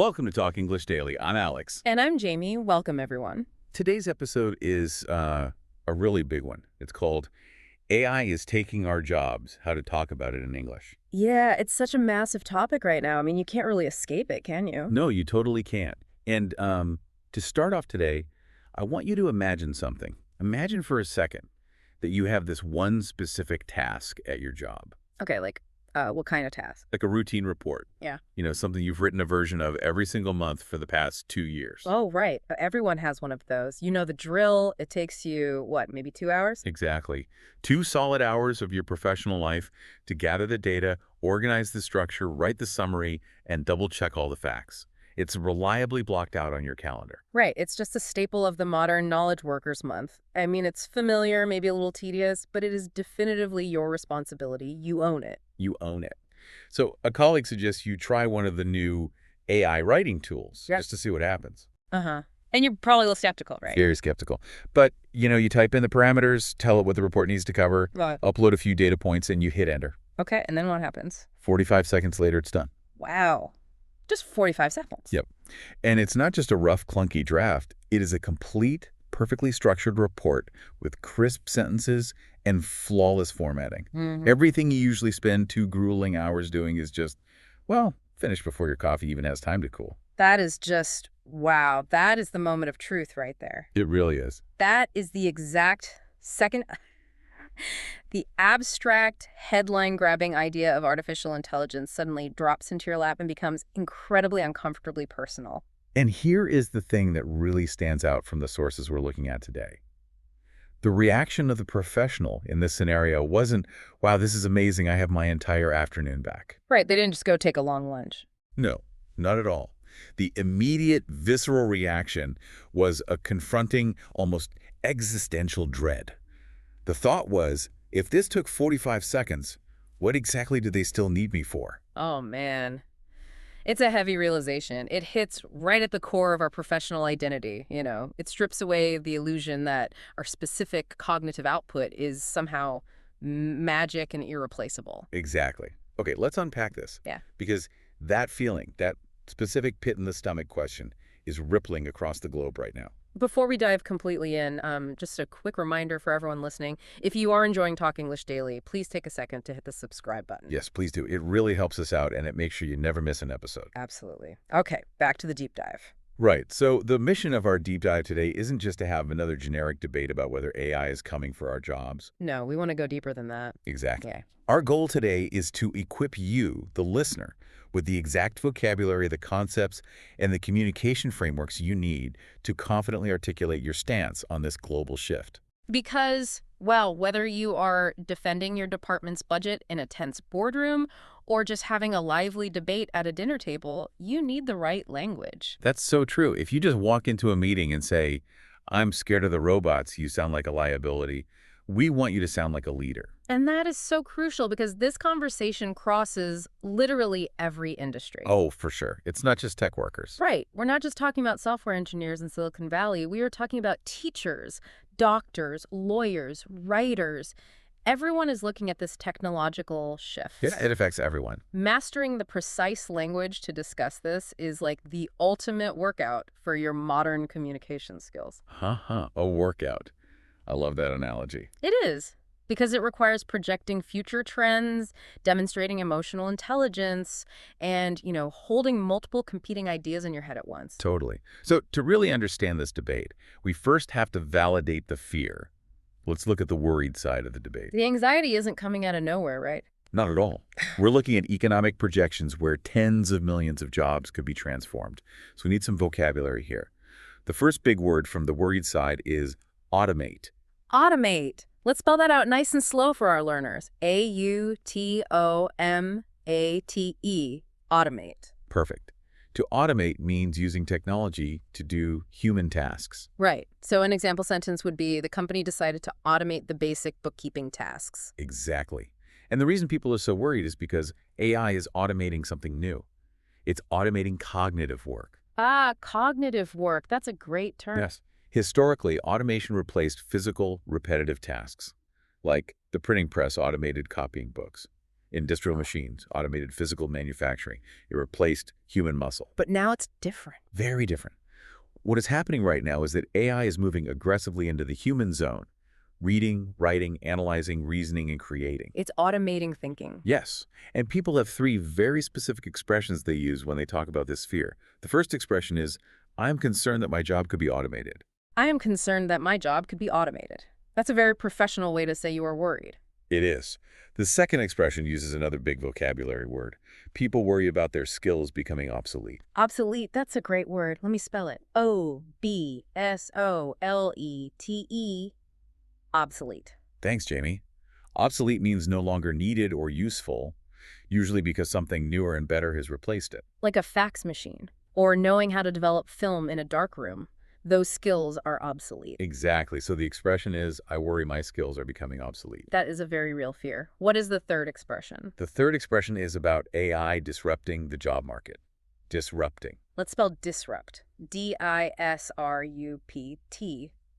Welcome to Talk English Daily. I'm Alex. And I'm Jamie. Welcome, everyone. Today's episode is a really big one. It's called AI is Taking Our Jobs, How to Talk About It in English. Yeah, it's such a massive topic right now. I mean, you can't really escape it, can you? No, you totally can't. And to start off today, I want you to imagine something. Imagine for a second that you have this one specific task at your job. Okay, what kind of task? Like a routine report. Yeah. You know, something you've written a version of every single month for the past 2 years. Oh, right. Everyone has one of those. You know the drill. It takes you, what, maybe 2 hours? Exactly. 2 solid hours of your professional life to gather the data, organize the structure, write the summary, and double-check all the facts. It's reliably blocked out on your calendar. Right. It's just a staple of the modern Knowledge Workers Month. I mean, it's familiar, maybe a little tedious, but it is definitively your responsibility. You own it. You own it. So a colleague suggests you try one of the new AI writing tools just to see what happens. Uh-huh. And you're probably a little skeptical, right? Very skeptical. But, you type in the parameters, tell it what the report needs to cover, upload a few data points, and you hit enter. Okay, and then what happens? 45 seconds later, it's done. Wow. Just 45 seconds. Yep. And it's not just a rough, clunky draft. It is a complete, perfectly structured report with crisp sentences and flawless formatting. Everything you usually spend 2 grueling hours doing is just, finished before your coffee even has time to cool. That is just, wow. That is the moment of truth right there. It really is. That is the exact second... The abstract, headline-grabbing idea of artificial intelligence suddenly drops into your lap and becomes incredibly uncomfortably personal. And here is the thing that really stands out from the sources we're looking at today. The reaction of the professional in this scenario wasn't, wow, this is amazing, I have my entire afternoon back. Right, they didn't just go take a long lunch. No, not at all. The immediate, visceral reaction was a confronting, almost existential dread. The thought was, if this took 45 seconds, what exactly do they still need me for? Oh, man. It's a heavy realization. It hits right at the core of our professional identity, It strips away the illusion that our specific cognitive output is somehow magic and irreplaceable. Exactly. Okay, let's unpack this. Yeah. Because that feeling, that specific pit-in-the-stomach question, is rippling across the globe right now. Before we dive completely in, just a quick reminder for everyone listening. If you are enjoying Talk English Daily, please take a second to hit the subscribe button. Yes, please do. It really helps us out, and it makes sure you never miss an episode. Absolutely. Okay, back to the deep dive. Right. So the mission of our deep dive today isn't just to have another generic debate about whether AI is coming for our jobs. No, we want to go deeper than that. Exactly. Yeah. Our goal today is to equip you, the listener, with the exact vocabulary, the concepts, and the communication frameworks you need to confidently articulate your stance on this global shift. Because, whether you are defending your department's budget in a tense boardroom or just having a lively debate at a dinner table, you need the right language. That's so true. If you just walk into a meeting and say, I'm scared of the robots, you sound like a liability. We want you to sound like a leader. And that is so crucial because this conversation crosses literally every industry. Oh, for sure. It's not just tech workers. Right. We're not just talking about software engineers in Silicon Valley. We are talking about teachers, doctors, lawyers, writers. Everyone is looking at this technological shift. Yeah, it affects everyone. Mastering the precise language to discuss this is like the ultimate workout for your modern communication skills. A workout. I love that analogy. It is, because it requires projecting future trends, demonstrating emotional intelligence, and, holding multiple competing ideas in your head at once. Totally. So to really understand this debate, we first have to validate the fear. Let's look at the worried side of the debate. The anxiety isn't coming out of nowhere, right? Not at all. We're looking at economic projections where tens of millions of jobs could be transformed. So we need some vocabulary here. The first big word from the worried side is automate. Automate. Let's spell that out nice and slow for our learners. A-U-T-O-M-A-T-E. Automate. Perfect. To automate means using technology to do human tasks. Right. So an example sentence would be, the company decided to automate the basic bookkeeping tasks. Exactly. And the reason people are so worried is because AI is automating something new. It's automating cognitive work. Cognitive work. That's a great term. Yes. Historically, automation replaced physical, repetitive tasks, like the printing press automated copying books. Industrial machines, automated physical manufacturing. It replaced human muscle. But now it's different. Very different. What is happening right now is that AI is moving aggressively into the human zone. Reading, writing, analyzing, reasoning, and creating. It's automating thinking. Yes, and people have three very specific expressions they use when they talk about this fear. The first expression is, I'm concerned that my job could be automated. I am concerned that my job could be automated. That's a very professional way to say you are worried. It is. The second expression uses another big vocabulary word. People worry about their skills becoming obsolete. Obsolete, that's a great word. Let me spell it. O-B-S-O-L-E-T-E. Obsolete. Thanks, Jamie. Obsolete means no longer needed or useful, usually because something newer and better has replaced it. Like a fax machine, or knowing how to develop film in a darkroom. Those skills are obsolete. Exactly. So the expression is, I worry my skills are becoming obsolete. That is a very real fear. What is the third expression? The third expression is about AI disrupting the job market. Disrupting. Let's spell disrupt. D-I-S-R-U-P-T.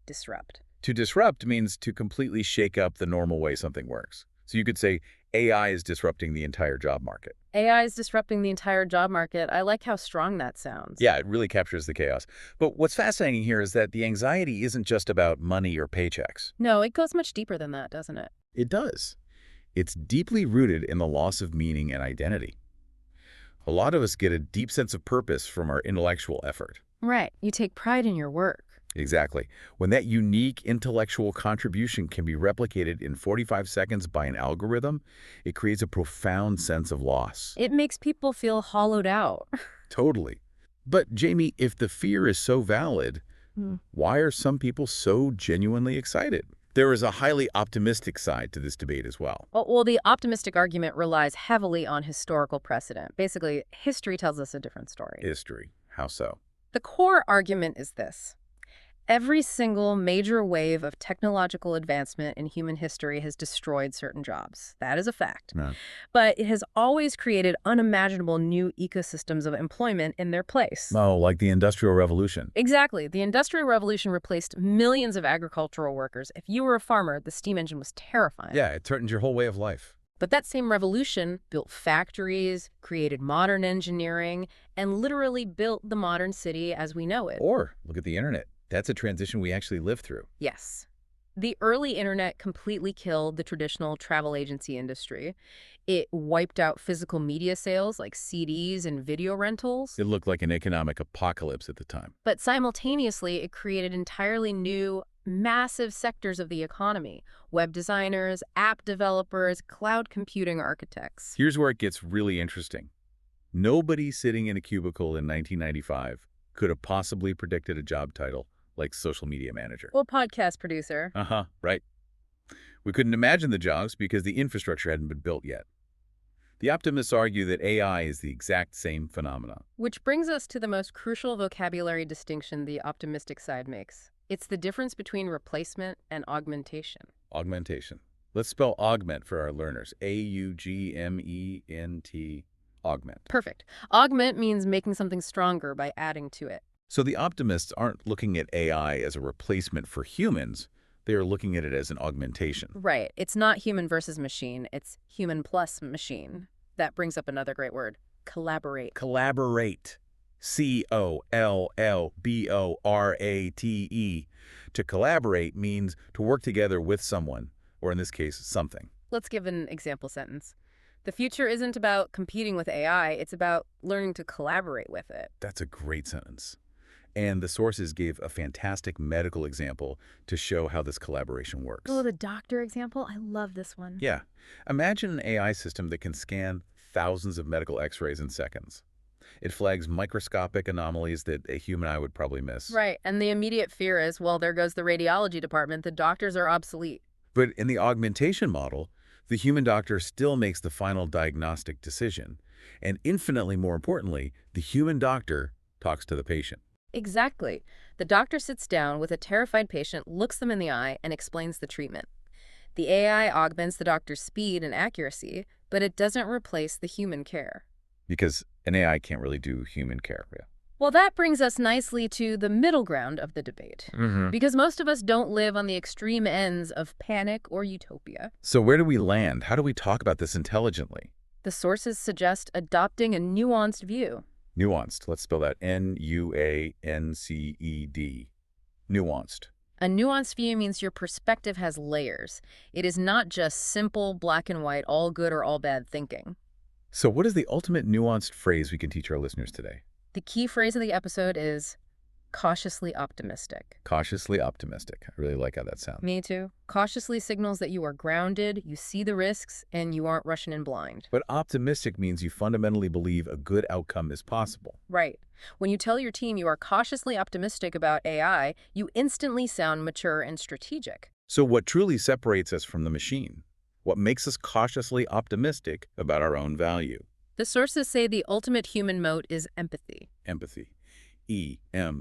Disrupt. To disrupt means to completely shake up the normal way something works. So you could say AI is disrupting the entire job market. AI is disrupting the entire job market. I like how strong that sounds. Yeah, it really captures the chaos. But what's fascinating here is that the anxiety isn't just about money or paychecks. No, it goes much deeper than that, doesn't it? It does. It's deeply rooted in the loss of meaning and identity. A lot of us get a deep sense of purpose from our intellectual effort. Right. You take pride in your work. Exactly. When that unique intellectual contribution can be replicated in 45 seconds by an algorithm, it creates a profound sense of loss. It makes people feel hollowed out. Totally. But Jamie, if the fear is so valid, why are some people so genuinely excited? There is a highly optimistic side to this debate as well. Well, the optimistic argument relies heavily on historical precedent. Basically, history tells us a different story. History. How so? The core argument is this. Every single major wave of technological advancement in human history has destroyed certain jobs. That is a fact. No. But it has always created unimaginable new ecosystems of employment in their place. Oh, like the Industrial Revolution. Exactly. The Industrial Revolution replaced millions of agricultural workers. If you were a farmer, the steam engine was terrifying. Yeah, it threatened your whole way of life. But that same revolution built factories, created modern engineering, and literally built the modern city as we know it. Or look at the internet. That's a transition we actually lived through. Yes. The early internet completely killed the traditional travel agency industry. It wiped out physical media sales like CDs and video rentals. It looked like an economic apocalypse at the time. But simultaneously, it created entirely new, massive sectors of the economy. Web designers, app developers, cloud computing architects. Here's where it gets really interesting. Nobody sitting in a cubicle in 1995 could have possibly predicted a job title like social media manager. Well, podcast producer. Right. We couldn't imagine the jobs because the infrastructure hadn't been built yet. The optimists argue that AI is the exact same phenomenon. Which brings us to the most crucial vocabulary distinction the optimistic side makes. It's the difference between replacement and augmentation. Augmentation. Let's spell augment for our learners. A-U-G-M-E-N-T, augment. Perfect. Augment means making something stronger by adding to it. So the optimists aren't looking at AI as a replacement for humans. They are looking at it as an augmentation. Right. It's not human versus machine. It's human plus machine. That brings up another great word. Collaborate. Collaborate. C-O-L-L-B-O-R-A-T-E. To collaborate means to work together with someone, or in this case, something. Let's give an example sentence. The future isn't about competing with AI. It's about learning to collaborate with it. That's a great sentence. And the sources gave a fantastic medical example to show how this collaboration works. Oh, the doctor example? I love this one. Yeah. Imagine an AI system that can scan thousands of medical x-rays in seconds. It flags microscopic anomalies that a human eye would probably miss. Right. And the immediate fear is, well, there goes the radiology department. The doctors are obsolete. But in the augmentation model, the human doctor still makes the final diagnostic decision. And infinitely more importantly, the human doctor talks to the patient. Exactly. The doctor sits down with a terrified patient, looks them in the eye, and explains the treatment. The AI augments the doctor's speed and accuracy, but it doesn't replace the human care. Because an AI can't really do human care. Yeah. Well, that brings us nicely to the middle ground of the debate. Because most of us don't live on the extreme ends of panic or utopia. So where do we land? How do we talk about this intelligently? The sources suggest adopting a nuanced view. Nuanced. Let's spell that Nuanced. Nuanced. A nuanced view means your perspective has layers. It is not just simple black and white, all good or all bad thinking. So what is the ultimate nuanced phrase we can teach our listeners today? The key phrase of the episode is cautiously optimistic. Cautiously optimistic. I really like how that sounds. Me too. Cautiously signals that you are grounded, you see the risks, and you aren't rushing in blind. But optimistic means you fundamentally believe a good outcome is possible. Right. When you tell your team you are cautiously optimistic about AI, you instantly sound mature and strategic. So what truly separates us from the machine? What makes us cautiously optimistic about our own value? The sources say the ultimate human moat is empathy. Empathy. E-M-P-A-T-H-Y.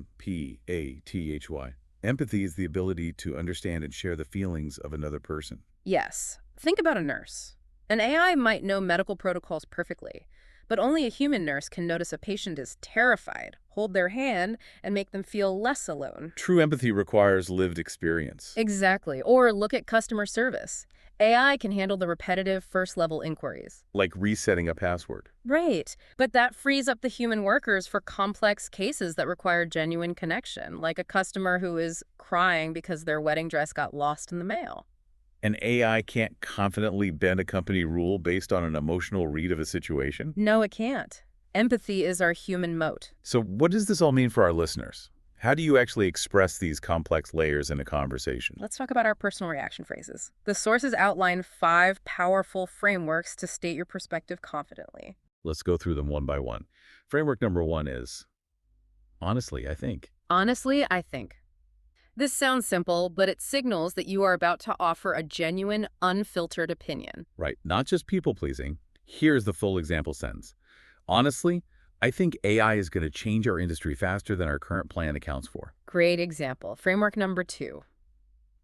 Empathy is the ability to understand and share the feelings of another person. Yes. Think about a nurse. An AI might know medical protocols perfectly, but only a human nurse can notice a patient is terrified, hold their hand, and make them feel less alone. True empathy requires lived experience. Exactly. Or look at customer service. AI can handle the repetitive first-level inquiries. Like resetting a password. Right. But that frees up the human workers for complex cases that require genuine connection, like a customer who is crying because their wedding dress got lost in the mail. An AI can't confidently bend a company rule based on an emotional read of a situation? No, it can't. Empathy is our human moat. So what does this all mean for our listeners? How do you actually express these complex layers in a conversation? Let's talk about our personal reaction phrases. The sources outline 5 powerful frameworks to state your perspective confidently. Let's go through them one by one. Framework number 1 is, honestly, I think. Honestly, I think. This sounds simple, but it signals that you are about to offer a genuine, unfiltered opinion. Right, not just people-pleasing. Here's the full example sentence. Honestly, I think AI is going to change our industry faster than our current plan accounts for. Great example. Framework number 2.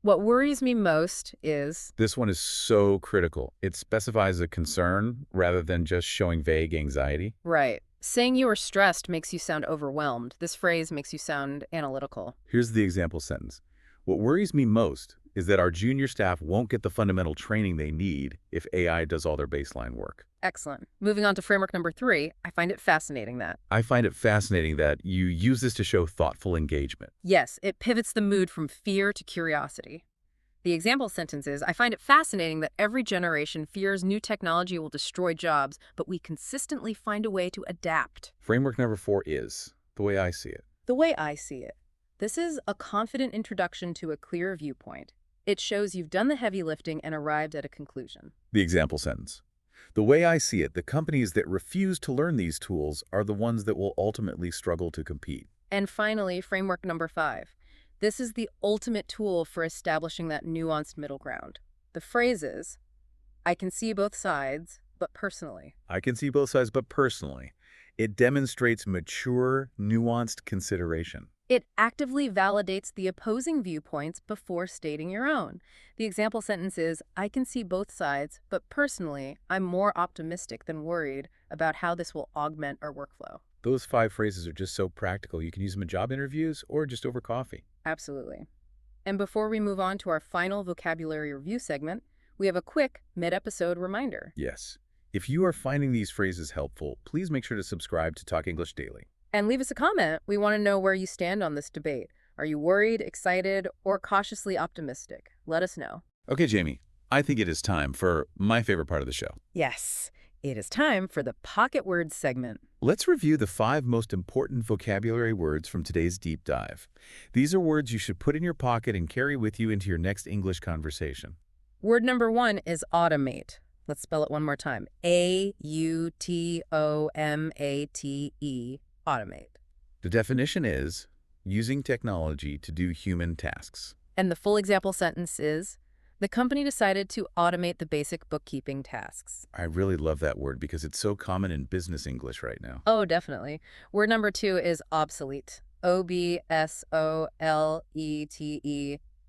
What worries me most is... This one is so critical. It specifies a concern rather than just showing vague anxiety. Right. Saying you are stressed makes you sound overwhelmed. This phrase makes you sound analytical. Here's the example sentence. What worries me most is that our junior staff won't get the fundamental training they need if AI does all their baseline work. Excellent. Moving on to framework number 3, I find it fascinating that... I find it fascinating that you use this to show thoughtful engagement. Yes, it pivots the mood from fear to curiosity. The example sentence is, I find it fascinating that every generation fears new technology will destroy jobs, but we consistently find a way to adapt. Framework number 4 is, the way I see it. The way I see it. This is a confident introduction to a clear viewpoint. It shows you've done the heavy lifting and arrived at a conclusion. The example sentence. The way I see it, the companies that refuse to learn these tools are the ones that will ultimately struggle to compete. And finally, framework number 5. This is the ultimate tool for establishing that nuanced middle ground. The phrase is, I can see both sides, but personally. I can see both sides, but personally. It demonstrates mature, nuanced consideration. It actively validates the opposing viewpoints before stating your own. The example sentence is, I can see both sides, but personally, I'm more optimistic than worried about how this will augment our workflow. Those 5 phrases are just so practical. You can use them in job interviews or just over coffee. Absolutely. And before we move on to our final vocabulary review segment, we have a quick mid-episode reminder. Yes. If you are finding these phrases helpful, please make sure to subscribe to Talk English Daily. And leave us a comment. We want to know where you stand on this debate. Are you worried, excited, or cautiously optimistic? Let us know. Okay, Jamie, I think it is time for my favorite part of the show. Yes, it is time for the Pocket Words segment. Let's review the 5 most important vocabulary words from today's deep dive. These are words you should put in your pocket and carry with you into your next English conversation. Word number 1 is automate. Let's spell it one more time. A-U-T-O-M-A-T-E. Automate. The definition is using technology to do human tasks. And the full example sentence is, the company decided to automate the basic bookkeeping tasks. I really love that word because it's so common in business English right now. Oh, definitely. Word number 2 is obsolete. O-B-S-O-L-E-T-E.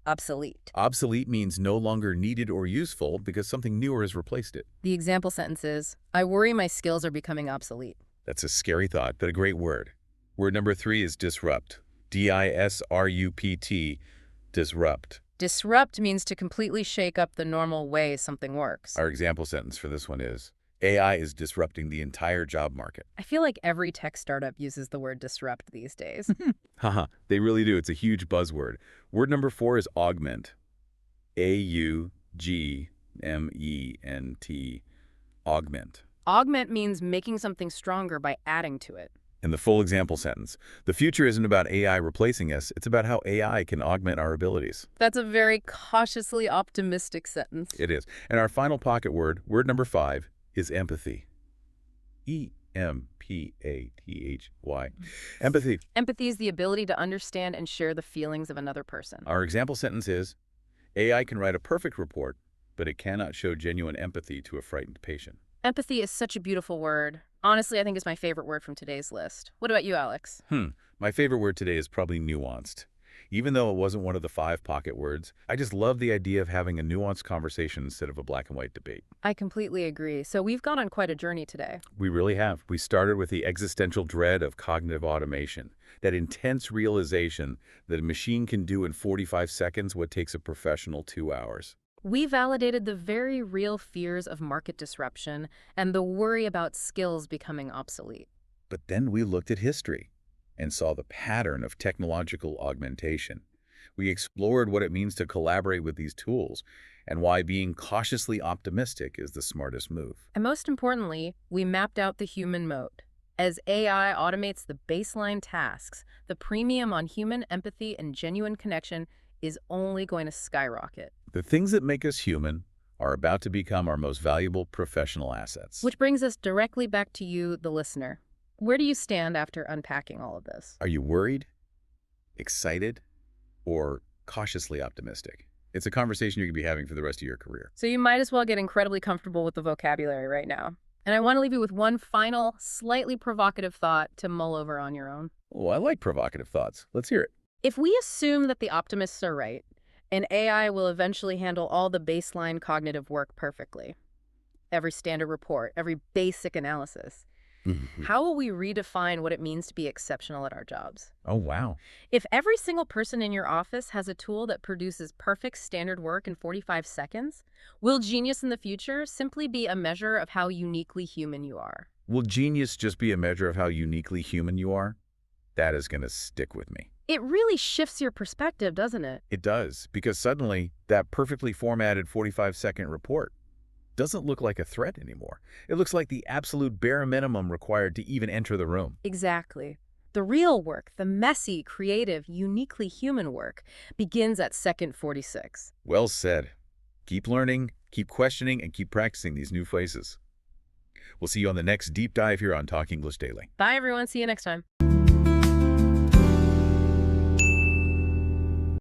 Obsolete. Obsolete means no longer needed or useful because something newer has replaced it. The example sentence is, I worry my skills are becoming obsolete. That's a scary thought, but a great word. Word number 3 is disrupt. D-I-S-R-U-P-T, disrupt. Disrupt means to completely shake up the normal way something works. Our example sentence for this one is, AI is disrupting the entire job market. I feel like every tech startup uses the word disrupt these days. Haha, they really do. It's a huge buzzword. Word number 4 is augment. A-U-G-M-E-N-T, augment. Augment means making something stronger by adding to it. In the full example sentence, the future isn't about AI replacing us, it's about how AI can augment our abilities. That's a very cautiously optimistic sentence. It is. And our final pocket word, word number 5, is empathy. E-M-P-A-T-H-Y. Empathy. Empathy is the ability to understand and share the feelings of another person. Our example sentence is, AI can write a perfect report, but it cannot show genuine empathy to a frightened patient. Empathy is such a beautiful word. Honestly, I think it's my favorite word from today's list. What about you, Alex? My favorite word today is probably nuanced. Even though it wasn't one of the 5 pocket words, I just love the idea of having a nuanced conversation instead of a black and white debate. I completely agree. So we've gone on quite a journey today. We really have. We started with the existential dread of cognitive automation, that intense realization that a machine can do in 45 seconds what takes a professional 2 hours. We validated the very real fears of market disruption and the worry about skills becoming obsolete. But then we looked at history and saw the pattern of technological augmentation. We explored what it means to collaborate with these tools and why being cautiously optimistic is the smartest move. And most importantly, we mapped out the human moat. As AI automates the baseline tasks, the premium on human empathy and genuine connection is only going to skyrocket. The things that make us human are about to become our most valuable professional assets. Which brings us directly back to you, the listener. Where do you stand after unpacking all of this? Are you worried, excited, or cautiously optimistic? It's a conversation you're going to be having for the rest of your career. So you might as well get incredibly comfortable with the vocabulary right now. And I want to leave you with one final, slightly provocative thought to mull over on your own. Oh, I like provocative thoughts. Let's hear it. If we assume that the optimists are right, and AI will eventually handle all the baseline cognitive work perfectly, every standard report, every basic analysis, how will we redefine what it means to be exceptional at our jobs? Oh, wow. If every single person in your office has a tool that produces perfect standard work in 45 seconds, will genius in the future simply be a measure of how uniquely human you are? Will genius just be a measure of how uniquely human you are? That is going to stick with me. It really shifts your perspective, doesn't it? It does, because suddenly that perfectly formatted 45-second report doesn't look like a threat anymore. It looks like the absolute bare minimum required to even enter the room. Exactly. The real work, the messy, creative, uniquely human work, begins at second 46. Well said. Keep learning, keep questioning, and keep practicing these new phrases. We'll see you on the next deep dive here on Talk English Daily. Bye, everyone. See you next time.